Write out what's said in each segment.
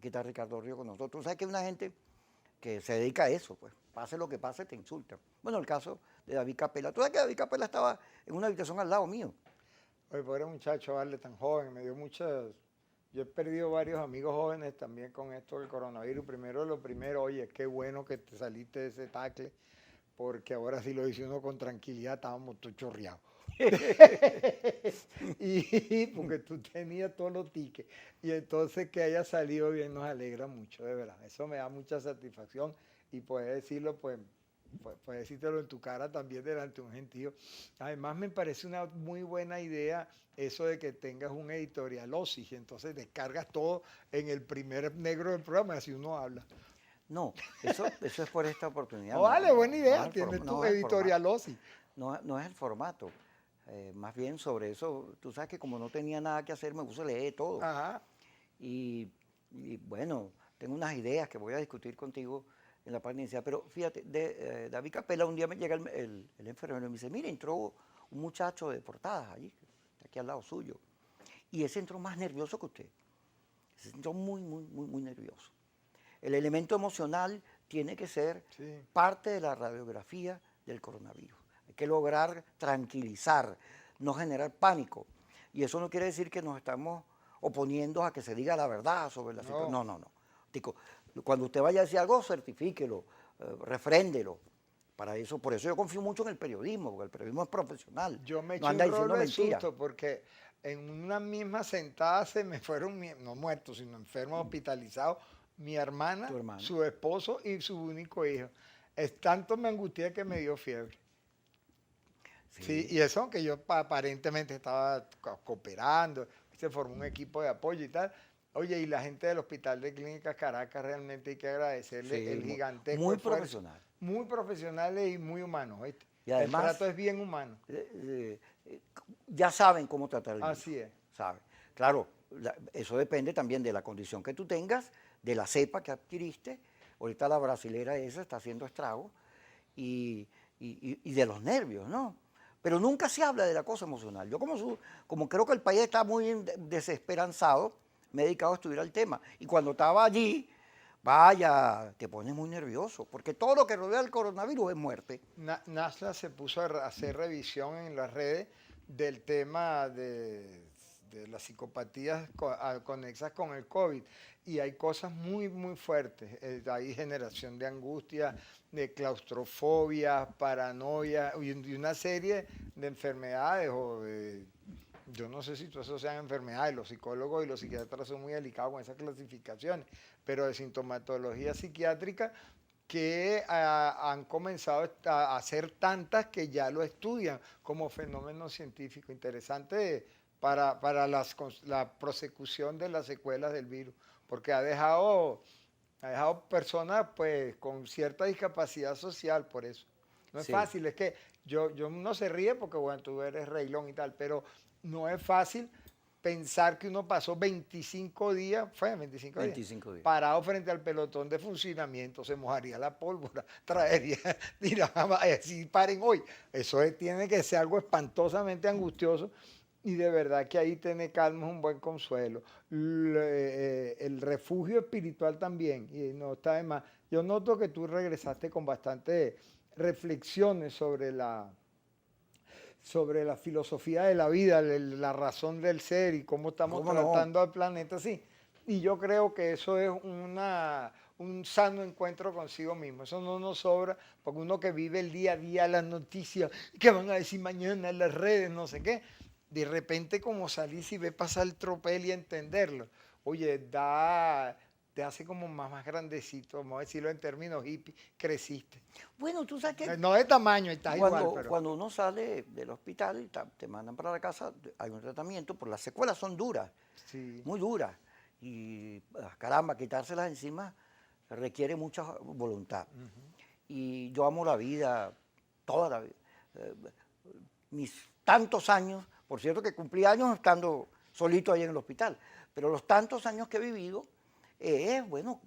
Aquí está Ricardo Río con nosotros. ¿Sabes que hay una gente que se dedica a eso? Pues pase lo que pase, te insultan. Bueno, el caso de David Capela. ¿Tú sabes que David Capela estaba en una habitación al lado mío? Oye, pobre muchacho, vale, tan joven, me dio muchas... Yo he perdido varios amigos jóvenes también con esto del coronavirus. Primero, lo primero, oye, qué bueno que te saliste de ese tacle, porque ahora sí lo dice uno con tranquilidad, estábamos todos chorreados. Y porque tú tenías todos los tickets. Y entonces que haya salido bien nos alegra mucho, de verdad. Eso me da mucha satisfacción y poder decirlo, pues decírtelo en tu cara también delante de un gentío. Además me parece una muy buena idea eso de que tengas un editorialosis y entonces descargas todo en el primer negro del programa, así uno habla. No, eso es por esta oportunidad. No, No, vale, no, buena no es idea, el tienes tu no es el formato. editorialosis. No es el formato. Más bien sobre eso, tú sabes que como no tenía nada que hacer, me puse a leer todo. Ajá. Y, y bueno, tengo unas ideas que voy a discutir contigo en la parte inicial. Pero fíjate, David Capela, un día me llega el enfermero y me dice, mire, entró un muchacho de portadas allí, aquí al lado suyo. Y ese entró más nervioso que usted. Se entró muy nervioso. El elemento emocional tiene que ser Sí. parte de la radiografía del coronavirus. Hay que lograr tranquilizar, no generar pánico. Y eso no quiere decir que nos estamos oponiendo a que se diga la verdad sobre la situación. No. No. Tico, cuando usted vaya a decir algo, certifíquelo, refréndelo. Para eso, por eso yo confío mucho en el periodismo, porque el periodismo es profesional. Yo me No eché anda un diciendo rolo de mentiras. susto porque en una misma sentada se me fueron, no muertos, sino enfermos hospitalizados, mi Tu hermana, hermano. su esposo y su único hijo. Es tanto me angustié que me dio fiebre. Sí, Sí, y eso que yo aparentemente estaba cooperando, se formó un equipo de apoyo y tal. Oye, y la gente del Hospital de Clínicas Caracas realmente hay que agradecerle sí, el gigantesco muy esfuerzo, profesional. muy profesionales y muy humanos, ¿oíste? Y El trato además, es bien humano. ya saben cómo tratar el virus, Así es. ¿saben? Claro, eso depende también de la condición que tú tengas, de la cepa que adquiriste. Ahorita la brasilera esa está haciendo estragos y de los nervios, ¿no? Pero nunca se habla de la cosa emocional. Yo como creo que el país está muy desesperanzado, me he dedicado a estudiar el tema. Y cuando estaba allí, vaya, te pones muy nervioso, porque todo lo que rodea el coronavirus es muerte. NASA se puso a hacer revisión en las redes del tema de las psicopatías conexas con el COVID y hay cosas muy fuertes. Hay generación de angustia, de claustrofobia, paranoia y una serie de enfermedades o de... Yo no sé si todas eso sean enfermedades, los psicólogos y los psiquiatras son muy delicados con esas clasificaciones, pero de sintomatología psiquiátrica que han comenzado a hacer tantas que ya lo estudian como fenómeno científico interesante para la prosecución de las secuelas del virus, porque ha dejado personas pues con cierta discapacidad social por eso. No es Sí. fácil, es que yo no se ríe porque bueno, tú eres reilón y tal, pero no es fácil pensar que uno pasó 25 días, fue 25 días, 25 días. parado frente al pelotón de funcionamiento, se mojaría la pólvora, traería, dirá, si paren hoy. Tiene que ser algo espantosamente angustioso y de verdad que ahí tener calma es un buen consuelo. El refugio espiritual también, y no está de más. Yo noto que tú regresaste con bastante reflexiones sobre la filosofía de la vida, la razón del ser y cómo estamos ¿Cómo no? tratando al planeta así. Y yo creo que eso es un sano encuentro consigo mismo. Eso no nos sobra, porque uno que vive el día a día, las noticias, qué van a decir mañana en las redes, no sé qué, de repente como salís y ves pasar el tropel y entenderlo, oye, te hace como más grandecito, vamos a decirlo en términos hippie, creciste. Bueno, tú sabes que No de tamaño, estás igual, pero... cuando uno sale del hospital y te mandan para la casa, hay un tratamiento, porque las secuelas son duras, Sí. muy duras. Y caramba, quitárselas encima requiere mucha voluntad. Y yo amo la vida, toda la vida. Eh, mis tantos años, por cierto que cumplí años estando solito ahí en el hospital, pero los tantos años que he vivido, bueno,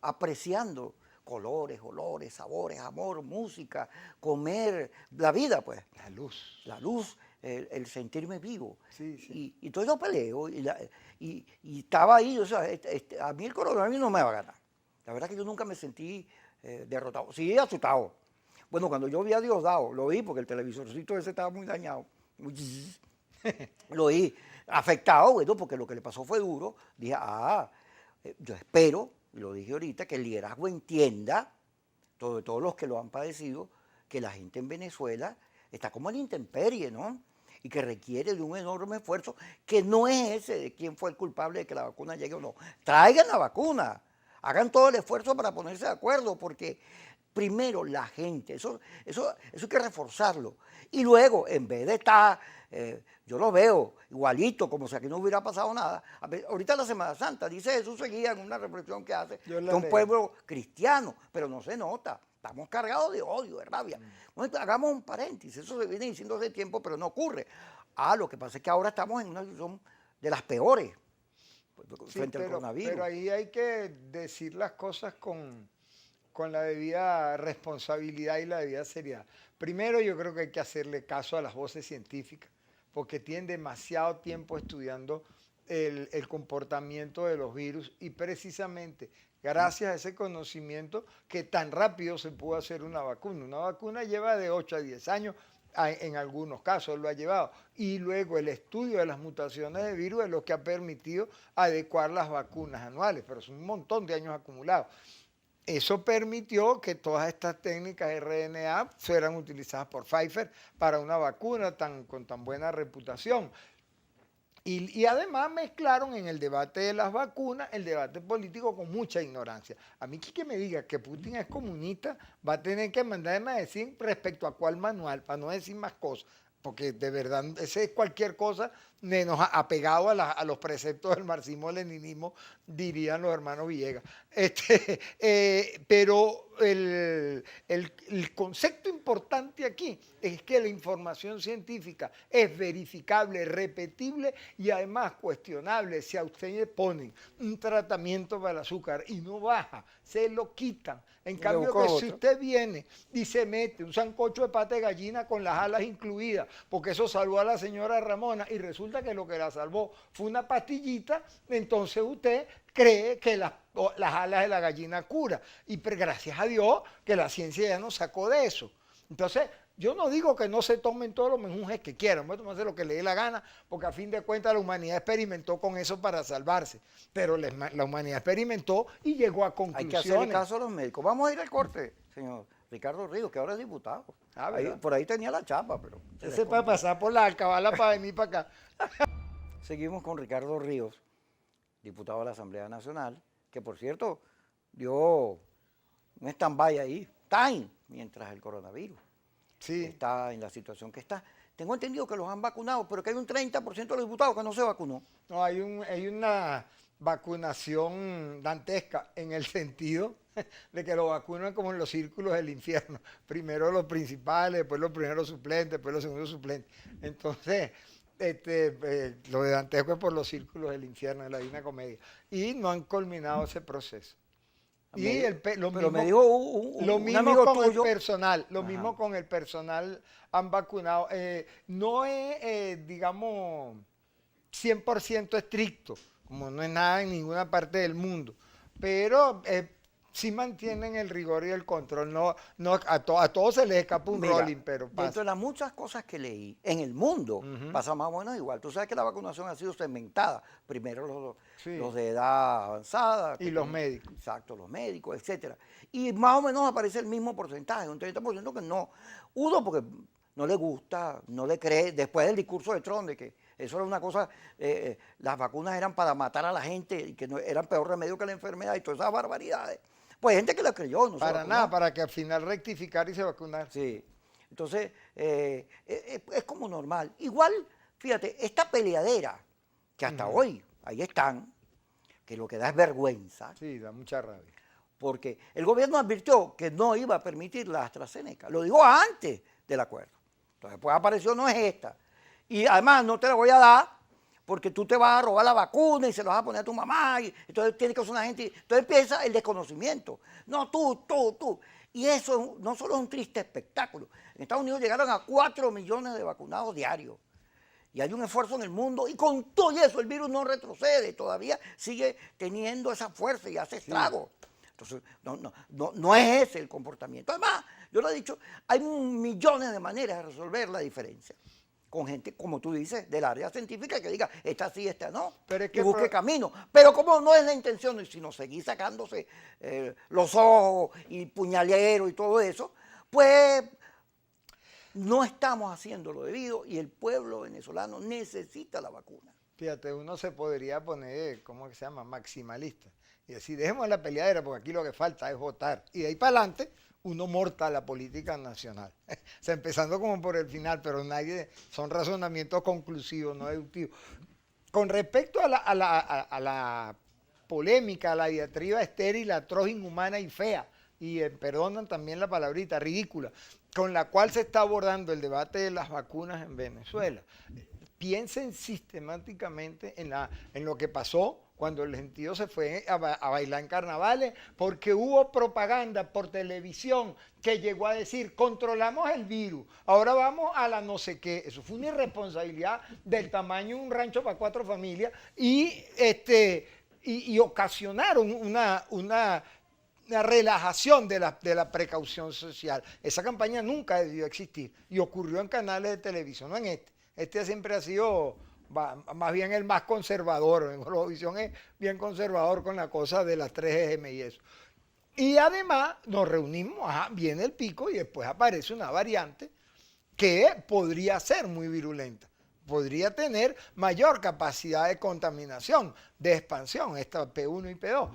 apreciando colores, olores, sabores, amor, música, comer, la vida, pues, La luz. la luz. el sentirme vivo. Sí, sí. Y entonces yo peleo y estaba ahí, o sea, a mí el coronavirus no me va a ganar. La verdad que yo nunca me sentí derrotado, sí asustado. Bueno, cuando yo vi a Diosdado, lo vi porque el televisorcito ese estaba muy dañado, lo vi afectado, bueno, porque lo que le pasó fue duro. Dije, yo espero, lo dije ahorita, que el liderazgo entienda, todos los que lo han padecido, que la gente en Venezuela está como en la intemperie, ¿no? Y que requiere de un enorme esfuerzo, que no es ese de quién fue el culpable de que la vacuna llegue o no. Traigan la vacuna, hagan todo el esfuerzo para ponerse de acuerdo, porque primero la gente, eso hay que reforzarlo. Y luego, en vez de estar, yo lo veo igualito, como si aquí no hubiera pasado nada. Ahorita la Semana Santa, dice Jesús seguía en una reflexión que hace, que es un pueblo cristiano, pero no se nota. Estamos cargados de odio, de rabia. Bueno, hagamos un paréntesis, eso se viene diciendo hace tiempo, pero no ocurre. Lo que pasa es que ahora estamos en una situación de las peores frente al coronavirus. Pero ahí hay que decir las cosas con la debida responsabilidad y la debida seriedad. Primero, yo creo que hay que hacerle caso a las voces científicas, porque tienen demasiado tiempo estudiando el comportamiento de los virus y precisamente gracias a ese conocimiento que tan rápido se pudo hacer una vacuna. Una vacuna lleva de 8 a 10 años, en algunos casos lo ha llevado. Y luego el estudio de las mutaciones de virus es lo que ha permitido adecuar las vacunas anuales, pero son un montón de años acumulados. Eso permitió que todas estas técnicas de RNA fueran utilizadas por Pfizer para una vacuna con tan buena reputación. Y además mezclaron en el debate de las vacunas el debate político con mucha ignorancia. A mí que me diga que Putin es comunista va a tener que mandarme a decir respecto a cuál manual, para no decir más cosas, porque de verdad ese es cualquier cosa menos apegado a los preceptos del marxismo-leninismo, dirían los hermanos Villegas. Pero el concepto importante aquí es que la información científica es verificable, repetible y además cuestionable. Si a usted le ponen un tratamiento para el azúcar y no baja, se lo quitan. En cambio que si usted viene y se mete un sancocho de pata de gallina con las alas incluidas, porque eso salvó a la señora Ramona y resulta que lo que la salvó fue una pastillita, entonces usted cree que las alas de la gallina cura. Y gracias a Dios que la ciencia ya nos sacó de eso. Entonces, yo no digo que no se tomen todos los menjunjes que quieran, voy a tomarse lo que le dé la gana, porque a fin de cuentas la humanidad experimentó con eso para salvarse. Pero la humanidad experimentó y llegó a conclusiones. Hay que hacerle caso a los médicos. Vamos a ir al corte, señor Ricardo Ríos, que ahora es diputado. Por ahí tenía la chapa, pero... Ese para pasar por la alcabala para venir para acá. Seguimos con Ricardo Ríos, diputado de la Asamblea Nacional, que por cierto dio un stand-by ahí, mientras el coronavirus está en la situación que está. Tengo entendido que los han vacunado, pero que hay un 30% de los diputados que no se vacunó. No, hay una vacunación dantesca en el sentido de que lo vacunan como en los círculos del infierno. Primero los principales, después los primeros suplentes, después los segundos suplentes. Entonces, lo de dantesco es por los círculos del infierno, de la Divina Comedia. Y no han culminado ese proceso. Y lo mismo con el personal, mismo con el personal han vacunado. No es, digamos, 100% estricto, como no es nada en ninguna parte del mundo, pero sí mantienen el rigor y el control. A todos se les escapa un rolling, pero pasa. Dentro de las muchas cosas que leí, en el mundo pasa más o menos igual. Tú sabes que la vacunación ha sido segmentada. Primero los de edad avanzada. Y los médicos. Exacto, los médicos, etcétera. Y más o menos aparece el mismo porcentaje, un 30% que no. Uno, porque no le gusta, no le cree, después del discurso de Trump, de que eso era una cosa, las vacunas eran para matar a la gente y que no, eran peor remedio que la enfermedad y todas esas barbaridades. Pues hay gente que lo creyó. No para nada, para que al final rectificar y se vacunar. Sí. Entonces, es como normal. Igual, fíjate, esta peleadera, que hasta hoy, ahí están, que lo que da es vergüenza. Sí, da mucha rabia. Porque el gobierno advirtió que no iba a permitir la AstraZeneca. Lo dijo antes del acuerdo. Entonces, después apareció, no es esta. Y además, no te la voy a dar porque tú te vas a robar la vacuna y se la vas a poner a tu mamá. Y entonces tiene que ser una gente. Entonces empieza el desconocimiento. No, tú. Y eso no solo es un triste espectáculo. En Estados Unidos llegaron a 4 millones de vacunados diarios. Y hay un esfuerzo en el mundo y con todo eso el virus no retrocede, todavía sigue teniendo esa fuerza y hace estragos. Entonces, no es ese el comportamiento. Además, yo lo he dicho, hay millones de maneras de resolver la diferencia. Con gente, como tú dices, del área científica que diga, esta sí, esta no, Pero es y que busque camino. Pero como no es la intención, sino seguir sacándose los ojos y puñalero y todo eso, pues no estamos haciendo lo debido y el pueblo venezolano necesita la vacuna. Fíjate, uno se podría poner, ¿cómo que se llama? Maximalista. Y decir, dejemos la peleadera porque aquí lo que falta es votar. Y de ahí para adelante, uno morta la política nacional. O sea, empezando como por el final, pero nadie, son razonamientos conclusivos, no deductivos. Con respecto a la polémica, a la diatriba estéril, atroz, inhumana y fea, y perdonan también la palabrita, ridícula, con la cual se está abordando el debate de las vacunas en Venezuela. Piensen sistemáticamente en lo que pasó cuando el gentío se fue a bailar en carnavales, porque hubo propaganda por televisión que llegó a decir, controlamos el virus, ahora vamos a la no sé qué. Eso fue una irresponsabilidad del tamaño de un rancho para 4 familias y ocasionaron una relajación de la precaución social. Esa campaña nunca debió existir y ocurrió en canales de televisión, no en este. Este siempre ha sido más bien el más conservador. En Eurovisión es bien conservador con la cosa de las 3M y eso. Y además nos reunimos, viene el pico y después aparece una variante que podría ser muy virulenta. Podría tener mayor capacidad de contaminación, de expansión, esta P1 y P2,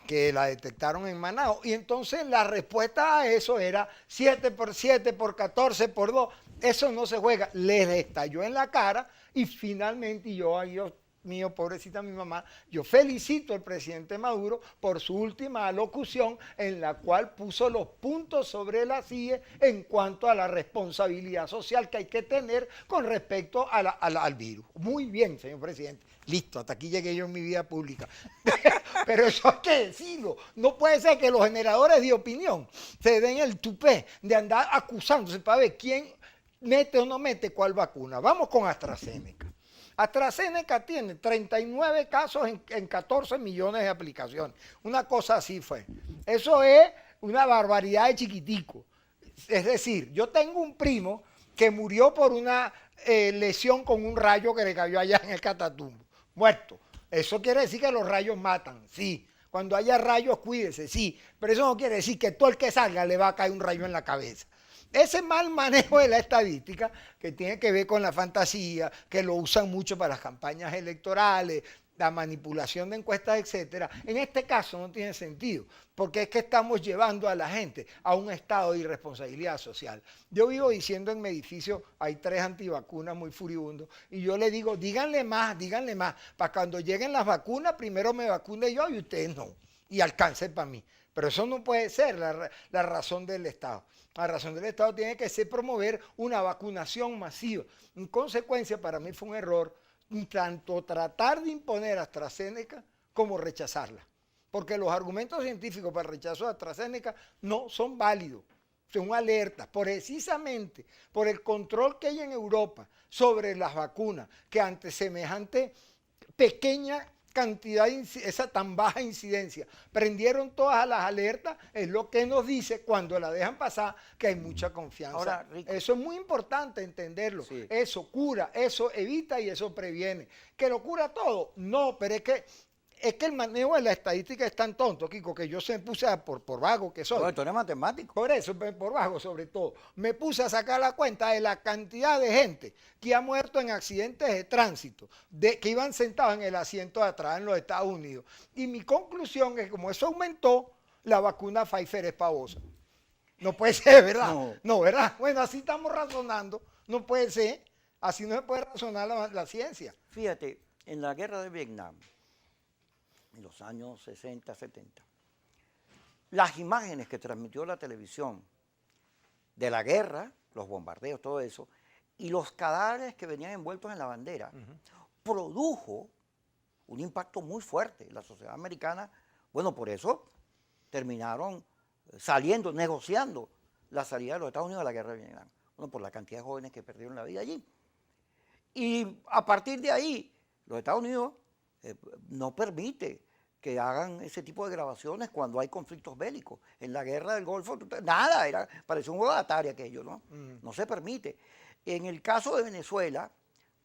que la detectaron en Manao. Y entonces la respuesta a eso era 7 por 7 por 14 por 2. Eso no se juega. Les estalló en la cara y finalmente Dios mío, pobrecita mi mamá, yo felicito al presidente Maduro por su última alocución en la cual puso los puntos sobre las IE en cuanto a la responsabilidad social que hay que tener con respecto al virus. Muy bien, señor presidente. Listo, hasta aquí llegué yo en mi vida pública. Pero eso hay que decirlo. No puede ser que los generadores de opinión se den el tupé de andar acusándose para ver quién mete o no mete cuál vacuna. Vamos con AstraZeneca. AstraZeneca tiene 39 casos en 14 millones de aplicaciones. Una cosa así fue. Eso es una barbaridad de chiquitico. Es decir, yo tengo un primo que murió por una lesión con un rayo que le cayó allá en el Catatumbo. Muerto. Eso quiere decir que los rayos matan, sí. Cuando haya rayos, cuídese, sí. Pero eso no quiere decir que todo el que salga le va a caer un rayo en la cabeza. Ese mal manejo de la estadística, que tiene que ver con la fantasía, que lo usan mucho para las campañas electorales, la manipulación de encuestas, etcétera, en este caso no tiene sentido, porque es que estamos llevando a la gente a un estado de irresponsabilidad social. Yo vivo diciendo en mi edificio, hay 3 antivacunas muy furibundos, y yo le digo, díganle más, para cuando lleguen las vacunas, primero me vacune yo y ustedes no, y alcance para mí. Pero eso no puede ser la razón del Estado. La razón del Estado tiene que ser promover una vacunación masiva. En consecuencia, para mí fue un error tanto tratar de imponer AstraZeneca como rechazarla. Porque los argumentos científicos para el rechazo de AstraZeneca no son válidos, son alertas, precisamente por el control que hay en Europa sobre las vacunas, que ante semejante pequeña cantidad, esa tan baja incidencia, prendieron todas las alertas, es lo que nos dice cuando la dejan pasar que hay mucha confianza. Ahora, Rico, eso es muy importante entenderlo. Sí. Eso cura, eso evita y eso previene. ¿Que lo cura todo? No, pero es que el manejo de la estadística es tan tonto, Kiko, que yo se me puse por vago que soy. Bueno, tú eres matemático. Por eso, por vago sobre todo. Me puse a sacar la cuenta de la cantidad de gente que ha muerto en accidentes de tránsito, que iban sentados en el asiento de atrás en los Estados Unidos. Y mi conclusión es que como eso aumentó, la vacuna Pfizer es pavosa. No puede ser, ¿verdad? No, ¿verdad? Bueno, así estamos razonando. No puede ser. Así no se puede razonar la ciencia. Fíjate, en la guerra de Vietnam, en los años 60, 70. Las imágenes que transmitió la televisión de la guerra, los bombardeos, todo eso, y los cadáveres que venían envueltos en la bandera, produjo un impacto muy fuerte. La sociedad americana, bueno, por eso terminaron saliendo, negociando la salida de los Estados Unidos de la guerra de Vietnam. Bueno, por la cantidad de jóvenes que perdieron la vida allí. Y a partir de ahí, los Estados Unidos no permite que hagan ese tipo de grabaciones cuando hay conflictos bélicos. En la guerra del Golfo, nada, parecía un juego de Atari aquello, ¿no? No se permite. En el caso de Venezuela,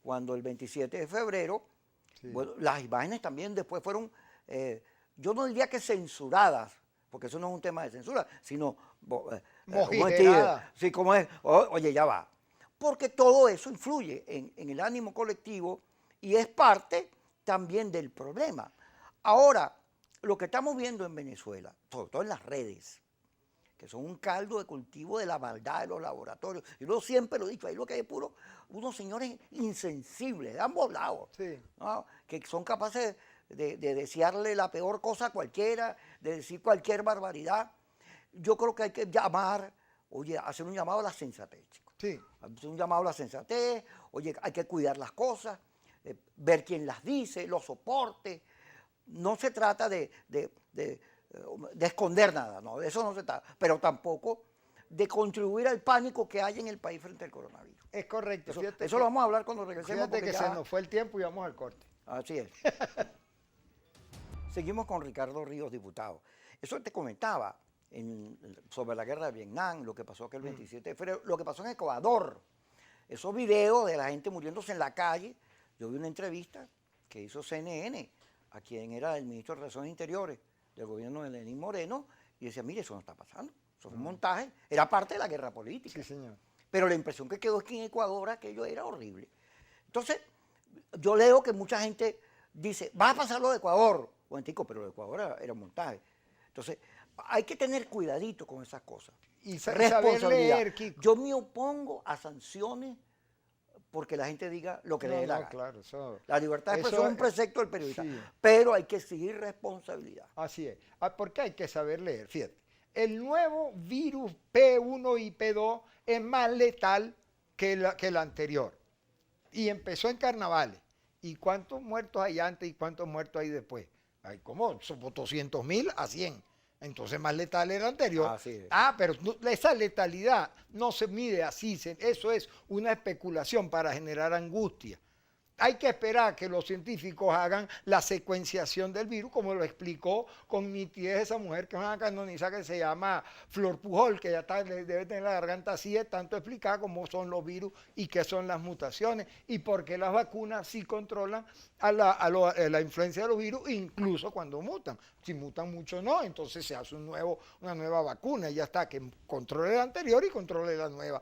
cuando el 27 de febrero, Sí. bueno, las imágenes también después fueron, yo no diría que censuradas, porque eso no es un tema de censura, sino, Mojigerada. sí, como es, oye, ya va. Porque todo eso influye en el ánimo colectivo y es parte también del problema. Ahora, lo que estamos viendo en Venezuela, sobre todo en las redes, que son un caldo de cultivo de la maldad de los laboratorios. Yo siempre lo he dicho, ahí lo que hay es puro, unos señores insensibles de ambos lados, Sí. ¿no? Que son capaces de desearle la peor cosa a cualquiera, de decir cualquier barbaridad. Yo creo que hay que llamar, oye, hacer un llamado a la sensatez, chicos. Sí. Hacer un llamado a la sensatez, oye, hay que cuidar las cosas, ver quién las dice, los soportes. No se trata de esconder nada, no, de eso no se trata, pero tampoco de contribuir al pánico que hay en el país frente al coronavirus. Es correcto. Eso lo vamos a hablar cuando regresemos. Fíjate que se nos fue el tiempo y vamos al corte. Así es. Seguimos con Ricardo Ríos, diputado. Eso te comentaba sobre la guerra de Vietnam, lo que pasó aquel 27 de febrero, lo que pasó en Ecuador. Esos videos de la gente muriéndose en la calle. Yo vi una entrevista que hizo CNN a quien era el ministro de Relaciones Interiores del gobierno de Lenín Moreno y decía, mire, eso no está pasando, eso es un montaje, era parte de la guerra política. Sí, señor. Pero la impresión que quedó es que en Ecuador aquello era horrible. Entonces, yo leo que mucha gente dice, va a pasar lo de Ecuador. Bueno, pero lo de Ecuador era un montaje. Entonces, hay que tener cuidadito con esas cosas. Y saber leer, Kiko. Yo me opongo a sanciones porque la gente diga lo que le dé la gana. Claro, eso, La libertad de expresión es un precepto del periodista, sí. pero hay que exigir responsabilidad. Así es. Porque hay que saber leer. Fíjate, el nuevo virus P1 y P2 es más letal que el anterior. Y empezó en carnavales. ¿Y cuántos muertos hay antes y cuántos muertos hay después? Hay como 200.000 a 100. Entonces más letal era el anterior. Así es. Pero esa letalidad no se mide así. Eso es una especulación para generar angustia. Hay que esperar que los científicos hagan la secuenciación del virus, como lo explicó con nitidez esa mujer que es una canoniza que se llama Flor Pujol, que ya debe tener la garganta así de tanto explicar cómo son los virus y qué son las mutaciones y por qué las vacunas sí controlan a la influencia de los virus, incluso cuando mutan. Si mutan mucho no, entonces se hace una nueva vacuna y ya está, que controle la anterior y controle la nueva.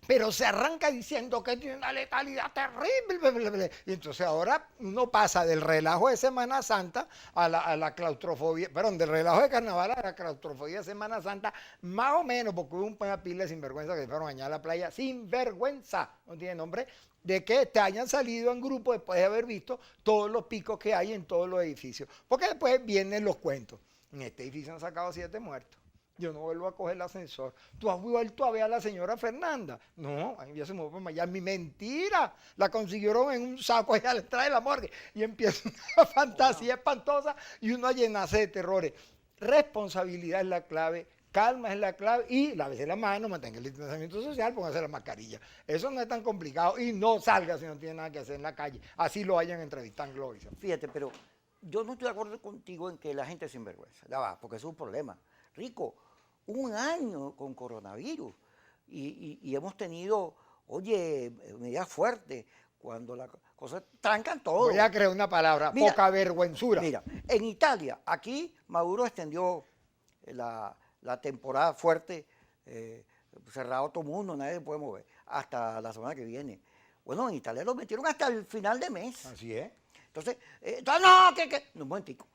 Pero se arranca diciendo que tiene una letalidad terrible. Y entonces ahora uno pasa del relajo de Semana Santa a la claustrofobia, perdón, del relajo de carnaval a la claustrofobia de Semana Santa, más o menos, porque hubo una pila de sinvergüenza que se fueron allá a la playa, sin vergüenza, no tiene nombre, de que te hayan salido en grupo después de haber visto todos los picos que hay en todos los edificios. Porque después vienen los cuentos. En este edificio han sacado 7 muertos. Yo no vuelvo a coger el ascensor. ¿Tú has vuelto a ver a la señora Fernanda? No, ahí ya se movió para Miami. Mentira. La consiguieron en un saco allá detrás de la morgue. Y empieza una fantasía espantosa y uno a llenarse de terrores. Responsabilidad es la clave. Calma es la clave y lávese la mano, mantenga el distanciamiento social, póngase la mascarilla. Eso no es tan complicado y no salga si no tiene nada que hacer en la calle. Así lo hayan entrevistado en Globovisión. Fíjate, pero yo no estoy de acuerdo contigo en que la gente es sinvergüenza. Ya va, porque eso es un problema. Rico, un año con coronavirus y hemos tenido, oye, medidas fuertes cuando las cosas trancan todo. Voy a crear una palabra, Mira, poca vergüenzura. Mira, en Italia, aquí Maduro extendió la temporada fuerte, cerrado todo el mundo, nadie se puede mover, hasta la semana que viene. Bueno, en Italia lo metieron hasta el final de mes. Así es. Entonces, no, un momentico.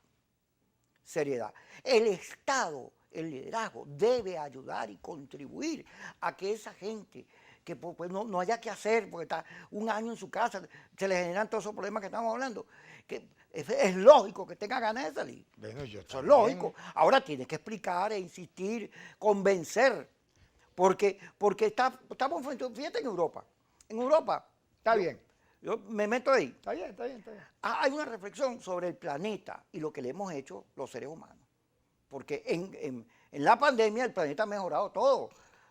Seriedad. El Estado, el liderazgo, debe ayudar y contribuir a que esa gente que pues, no haya que hacer, porque está un año en su casa, se le generan todos esos problemas que estamos hablando, que es lógico que tenga ganas de salir. Bueno, Eso es lógico. Ahora tienes que explicar e insistir, convencer, porque estamos frente, fíjate en Europa. En Europa. Está bien. Yo me meto ahí. Está bien. Hay una reflexión sobre el planeta y lo que le hemos hecho los seres humanos. Porque en la pandemia el planeta ha mejorado todo.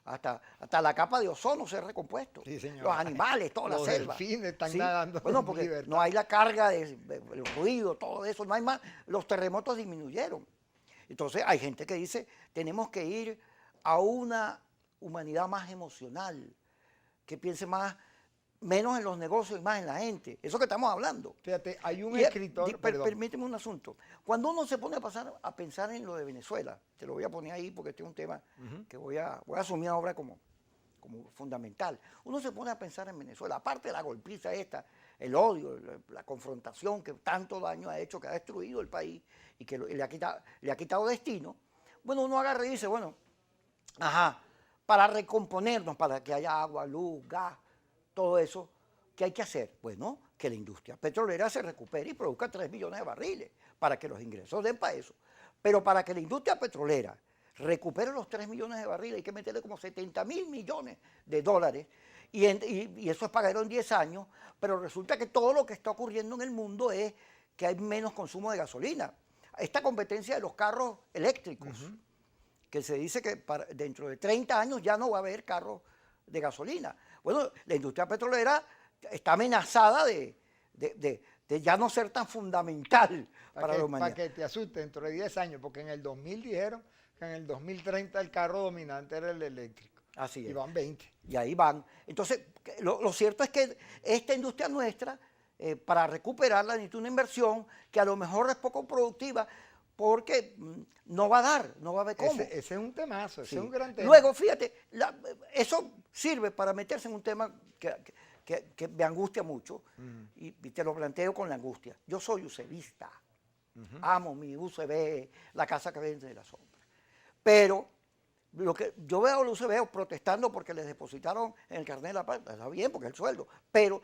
hasta la capa de ozono se ha recompuesto. Sí, señor. Los animales, toda la Los selva. delfines están Sí. nadando Bueno, en porque libertad. no hay la carga del ruido, todo eso, no hay más. Los terremotos disminuyeron. Entonces hay gente que dice, tenemos que ir a una humanidad más emocional, que piense menos en los negocios y más en la gente. Eso que estamos hablando. Fíjate, hay un Y, escritor, perdón. permíteme un asunto. Cuando uno se pone a pensar en lo de Venezuela, te lo voy a poner ahí porque este es un tema que voy a asumir ahora como fundamental. Uno se pone a pensar en Venezuela, aparte de la golpiza esta, el odio, la confrontación que tanto daño ha hecho, que ha destruido el país y que le ha quitado destino. Bueno, uno agarra y dice, bueno, para recomponernos, para que haya agua, luz, gas, todo eso, ¿qué hay que hacer? Bueno, que la industria petrolera se recupere y produzca 3 millones de barriles para que los ingresos den para eso. Pero para que la industria petrolera recupere los 3 millones de barriles hay que meterle como 70.000 millones de dólares y eso es pagarlo en 10 años, pero resulta que todo lo que está ocurriendo en el mundo es que hay menos consumo de gasolina. Esta competencia de los carros eléctricos, que se dice que dentro de 30 años ya no va a haber carros de gasolina. Bueno, la industria petrolera está amenazada de ya no ser tan fundamental para la humanidad. Para que te asuste dentro de 10 años, porque en el 2000 dijeron que en el 2030 el carro dominante era el eléctrico. Así es. Y van 20. Y ahí van. Entonces, lo cierto es que esta industria nuestra, para recuperarla, necesita una inversión que a lo mejor es poco productiva, porque no va a dar, no va a haber cómo. Ese es un temazo, ese es un gran tema. Luego, fíjate, eso sirve para meterse en un tema que me angustia mucho, y te lo planteo con la angustia. Yo soy UCBista, amo mi UCB, la casa que vende de la sombra. Pero lo que yo veo a los UCB protestando porque les depositaron en el carnet de la paz, está bien, porque es el sueldo, pero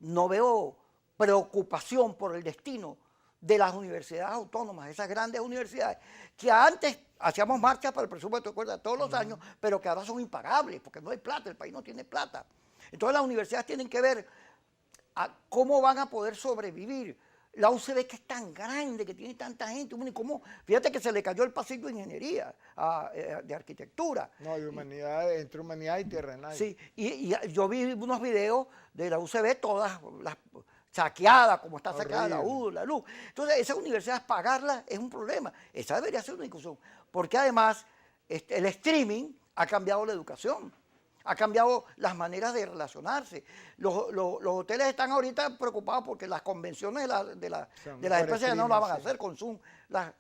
no veo preocupación por el destino de las universidades autónomas, esas grandes universidades, que antes hacíamos marchas para el presupuesto, ¿te acuerdas? Todos los años, pero que ahora son impagables, porque no hay plata, el país no tiene plata. Entonces las universidades tienen que ver cómo van a poder sobrevivir. La UCB que es tan grande, que tiene tanta gente, fíjate que se le cayó el pasillo de ingeniería, de arquitectura. No, de humanidad, entre humanidad y tierra de nadie. Sí, y yo vi unos videos de la UCB, todas las saqueada, como está sacada la luz. Entonces, esas universidades, pagarlas es un problema. Esa debería ser una discusión. Porque además, el streaming ha cambiado la educación, ha cambiado las maneras de relacionarse. Los hoteles están ahorita preocupados porque las convenciones de las empresas ya no las van a hacer, con Zoom las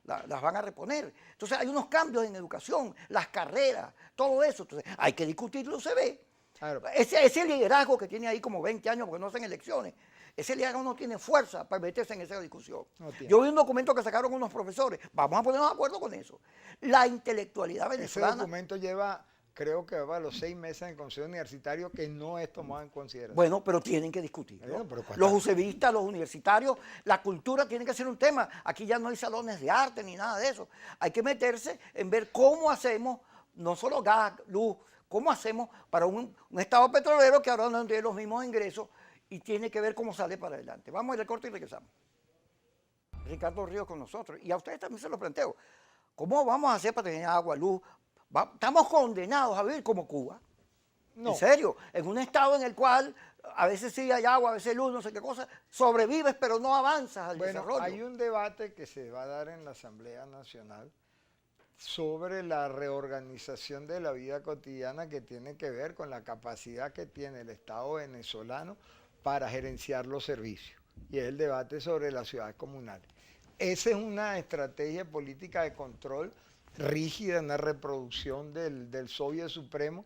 van a reponer. Entonces, hay unos cambios en educación, las carreras, todo eso. Entonces, hay que discutirlo, se ve. Claro. Ese liderazgo que tiene ahí como 20 años porque no hacen elecciones, ese liderazgo no tiene fuerza para meterse en esa discusión. Yo vi un documento que sacaron unos profesores, vamos a ponernos de acuerdo con eso. La intelectualidad venezolana. Ese documento lleva, creo que va a los 6 meses en el Consejo Universitario que no es tomado en consideración. Bueno, pero tienen que discutirlo. Los UCBistas, los universitarios, la cultura tiene que ser un tema. Aquí ya no hay salones de arte ni nada de eso. Hay que meterse en ver cómo hacemos, no solo gas, luz, cómo hacemos para un estado petrolero que ahora no tiene los mismos ingresos y tiene que ver cómo sale para adelante. Vamos a ir al corte y regresamos. Ricardo Ríos con nosotros. Y a ustedes también se lo planteo. ¿Cómo vamos a hacer para tener agua, luz? ¿Estamos condenados a vivir como Cuba? No. En serio, en un estado en el cual a veces sí hay agua, a veces luz, no sé qué cosa, sobrevives pero no avanzas al desarrollo. Hay un debate que se va a dar en la Asamblea Nacional sobre la reorganización de la vida cotidiana que tiene que ver con la capacidad que tiene el Estado venezolano para gerenciar los servicios. Y es el debate sobre las ciudades comunales. Esa es una estrategia política de control rígida, una reproducción del Soviet Supremo,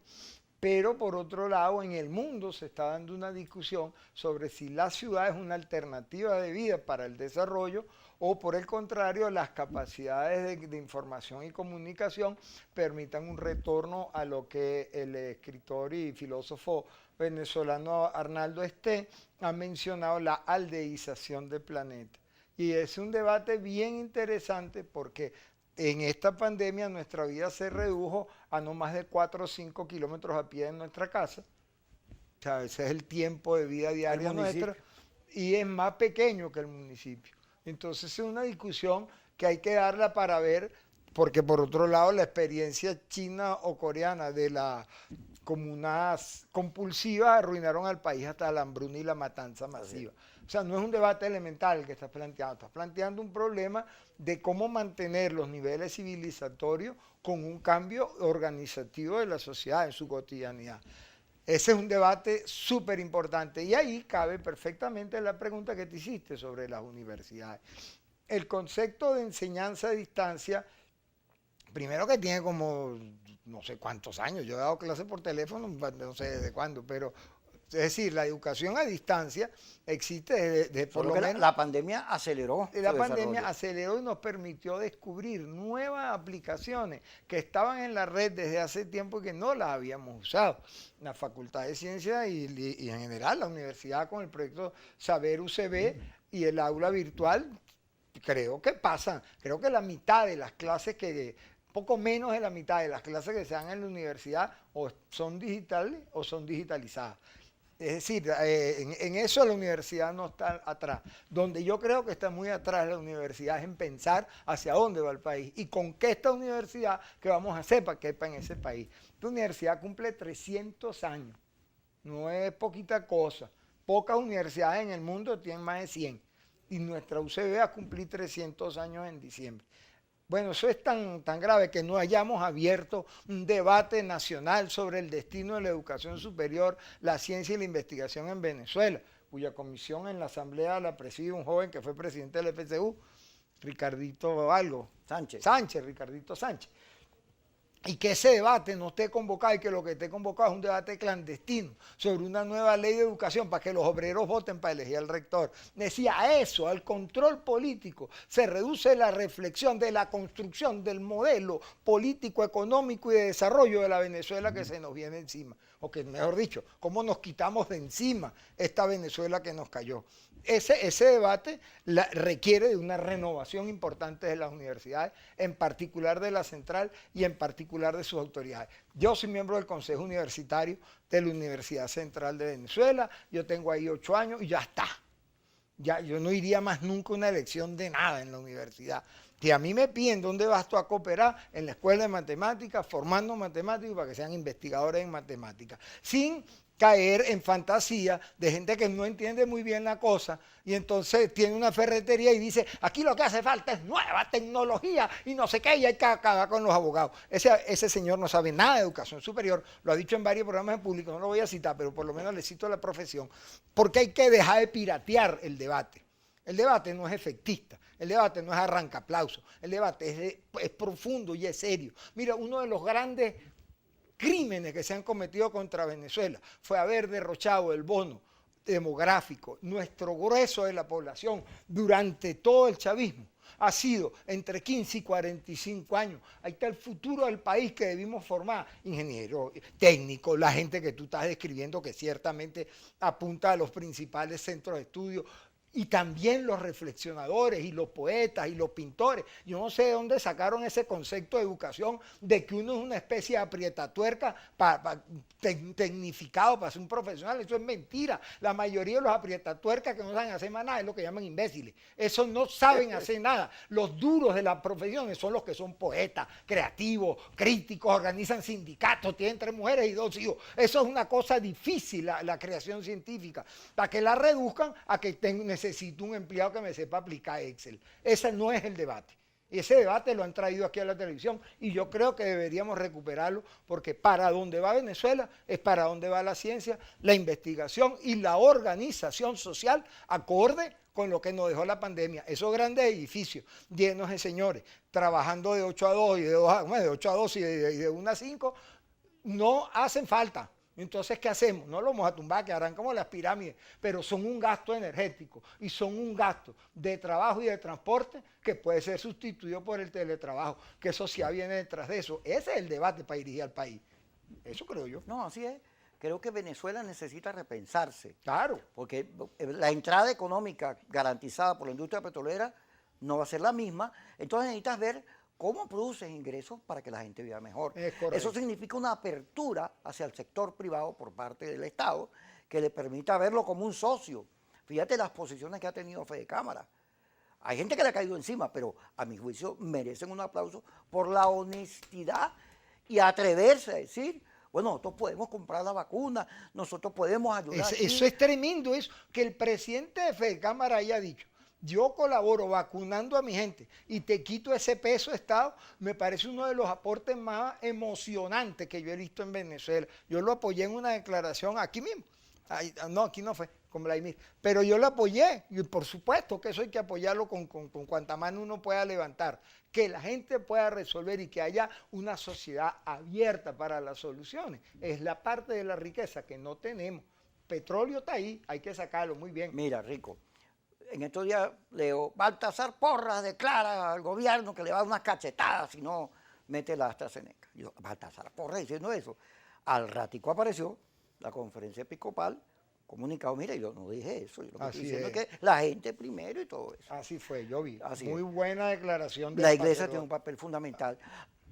pero por otro lado en el mundo se está dando una discusión sobre si la ciudad es una alternativa de vida para el desarrollo o por el contrario las capacidades de información y comunicación permitan un retorno a lo que el escritor y filósofo venezolano Arnaldo Esté ha mencionado, la aldeización del planeta. Y es un debate bien interesante porque en esta pandemia nuestra vida se redujo a no más de 4 o 5 kilómetros a pie de nuestra casa. O sea, ese es el tiempo de vida diaria nuestra y es más pequeño que el municipio. Entonces es una discusión que hay que darla para ver porque por otro lado la experiencia china o coreana de las comunas compulsivas arruinaron al país hasta la hambruna y la matanza masiva. O sea, no es un debate elemental el que estás planteando un problema de cómo mantener los niveles civilizatorios con un cambio organizativo de la sociedad en su cotidianidad. Ese es un debate súper importante y ahí cabe perfectamente la pregunta que te hiciste sobre las universidades. El concepto de enseñanza a distancia, primero que tiene como no sé cuántos años, yo he dado clases por teléfono, no sé desde cuándo, pero es decir, la educación a distancia existe desde por Solo lo que menos... la pandemia aceleró La su pandemia desarrollo. aceleró y nos permitió descubrir nuevas aplicaciones que estaban en la red desde hace tiempo y que no las habíamos usado. La Facultad de Ciencias y en general la universidad con el proyecto Saber UCB y el aula virtual, creo que la mitad de las clases poco menos de la mitad de las clases que se dan en la universidad o son digitales o son digitalizadas. Es decir, en eso la universidad no está atrás. Donde yo creo que está muy atrás la universidad es en pensar hacia dónde va el país y con qué esta universidad que vamos a hacer para que quepa en ese país. Esta universidad cumple 300 años, no es poquita cosa. Pocas universidades en el mundo tienen más de 100 y nuestra UCB va a cumplir 300 años en diciembre. Bueno, eso es tan grave que no hayamos abierto un debate nacional sobre el destino de la educación superior, la ciencia y la investigación en Venezuela, cuya comisión en la asamblea la preside un joven que fue presidente del FCU, Ricardito Ricardito Sánchez. Y que ese debate no esté convocado y que lo que esté convocado es un debate clandestino sobre una nueva ley de educación para que los obreros voten para elegir al rector. Decía a eso, al control político, se reduce la reflexión de la construcción del modelo político, económico y de desarrollo de la Venezuela que se nos viene encima. O que, mejor dicho, cómo nos quitamos de encima esta Venezuela que nos cayó. Ese debate requiere de una renovación importante de las universidades, en particular de la central y en particular de sus autoridades. Yo soy miembro del Consejo Universitario de la Universidad Central de Venezuela, yo tengo ahí 8 años y ya está. Ya, yo no iría más nunca a una elección de nada en la universidad. Si a mí me piden dónde vas tú a cooperar, en la escuela de matemáticas, formando matemáticos para que sean investigadores en matemáticas, sin caer en fantasía de gente que no entiende muy bien la cosa y entonces tiene una ferretería y dice, aquí lo que hace falta es nueva tecnología y no sé qué, y hay que acabar con los abogados. Ese señor no sabe nada de educación superior, lo ha dicho en varios programas públicos, no lo voy a citar, pero por lo menos le cito la profesión, porque hay que dejar de piratear el debate. El debate no es efectista, el debate no es arrancaplauso, el debate es profundo y es serio. Mira, uno de los grandes crímenes que se han cometido contra Venezuela fue haber derrochado el bono demográfico. Nuestro grueso de la población durante todo el chavismo ha sido entre 15 y 45 años. Ahí está el futuro del país que debimos formar, ingenieros, técnicos, la gente que tú estás describiendo que ciertamente apunta a los principales centros de estudio, y también los reflexionadores y los poetas y los pintores. Yo no sé de dónde sacaron ese concepto de educación de que uno es una especie de aprietatuerca tecnificado para ser un profesional. Eso es mentira. La mayoría de los aprietatuercas que no saben hacer más nada es lo que llaman imbéciles. Esos no saben hacer nada. Los duros de las profesiones son los que son poetas, creativos, críticos, organizan sindicatos, tienen 3 mujeres y 2 hijos. Eso es una cosa difícil, la creación científica. Para que la reduzcan a que necesito un empleado que me sepa aplicar Excel. Ese no es el debate. Y ese debate lo han traído aquí a la televisión y yo creo que deberíamos recuperarlo porque para donde va Venezuela es para donde va la ciencia, la investigación y la organización social acorde con lo que nos dejó la pandemia. Esos grandes edificios llenos de señores trabajando de 8 a 2 y de 8 a 2 y de 1 a 5 no hacen falta. Entonces, ¿qué hacemos? No lo vamos a tumbar, que harán como las pirámides, pero son un gasto energético y son un gasto de trabajo y de transporte que puede ser sustituido por el teletrabajo, que eso sí viene detrás de eso. Ese es el debate para dirigir al país. Eso creo yo. No, así es. Creo que Venezuela necesita repensarse. Claro. Porque la entrada económica garantizada por la industria petrolera no va a ser la misma. Entonces necesitas ver cómo produces ingresos para que la gente viva mejor. Eso significa una apertura hacia el sector privado por parte del Estado que le permita verlo como un socio. Fíjate las posiciones que ha tenido Fede Cámara. Hay gente que le ha caído encima, pero a mi juicio merecen un aplauso por la honestidad y atreverse a decir, bueno, nosotros podemos comprar la vacuna, nosotros podemos ayudar aquí. Eso es tremendo, eso, que el presidente de FEDECámara haya dicho, yo colaboro vacunando a mi gente y te quito ese peso de Estado, me parece uno de los aportes más emocionantes que yo he visto en Venezuela. Yo lo apoyé en una declaración aquí mismo. Ay, no, aquí no fue, con Vladimir, pero yo lo apoyé y por supuesto que eso hay que apoyarlo con cuanta mano uno pueda levantar, que la gente pueda resolver y que haya una sociedad abierta para las soluciones. Es la parte de la riqueza que no tenemos. Petróleo está ahí, hay que sacarlo muy bien. Mira, Rico, en estos días leo, Baltasar Porras declara al gobierno que le va a dar unas cachetadas si no mete la AstraZeneca. Yo, Baltasar Porras diciendo eso. Al ratico apareció la conferencia episcopal, comunicado, mira, yo no dije eso, yo lo que estoy diciendo es que la gente primero y todo eso. Así fue, yo vi. Así muy es. buena declaración. La iglesia tiene un papel fundamental.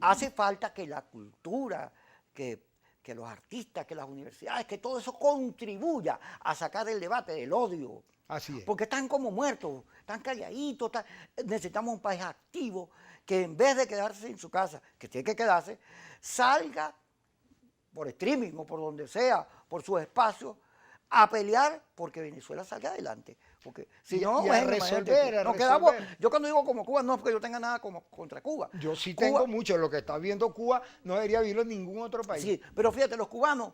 Hace falta que la cultura, que los artistas, que las universidades, que todo eso contribuya a sacar el debate del odio. Así es. Porque están como muertos, están calladitos, necesitamos un país activo que en vez de quedarse en su casa, que tiene que quedarse, salga por streaming o por donde sea, por sus espacios, a pelear porque Venezuela salga adelante. Porque si no, bueno, nos quedamos. Yo cuando digo como Cuba, no es porque yo tenga nada contra Cuba. Yo sí Cuba, tengo mucho. Lo que está viendo Cuba no debería verlo en ningún otro país. Sí, pero fíjate, los cubanos,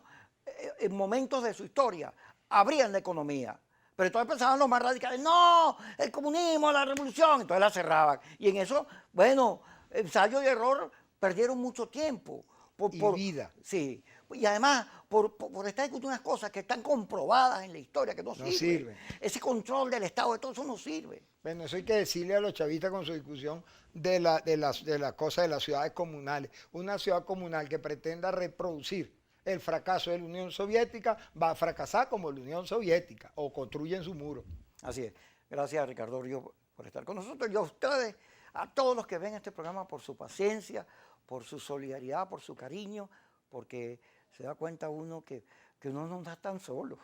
en momentos de su historia, abrían la economía. Pero entonces pensaban los más radicales, no, el comunismo, la revolución, entonces la cerraban. Y en eso, bueno, ensayo y error perdieron mucho tiempo. Y vida. Sí, y además por estar discutiendo unas cosas que están comprobadas en la historia, que no sirven. Ese control del Estado, de todo eso no sirve. Bueno, eso hay que decirle a los chavistas con su discusión de las cosas de las ciudades comunales. Una ciudad comunal que pretenda reproducir el fracaso de la Unión Soviética va a fracasar como la Unión Soviética o construyen su muro. Así es. Gracias, Ricardo Río, por estar con nosotros y a ustedes, a todos los que ven este programa, por su paciencia, por su solidaridad, por su cariño, porque se da cuenta uno que uno no está tan solo.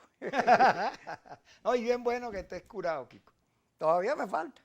Ay, bien bueno que estés curado, Kiko. Todavía me falta.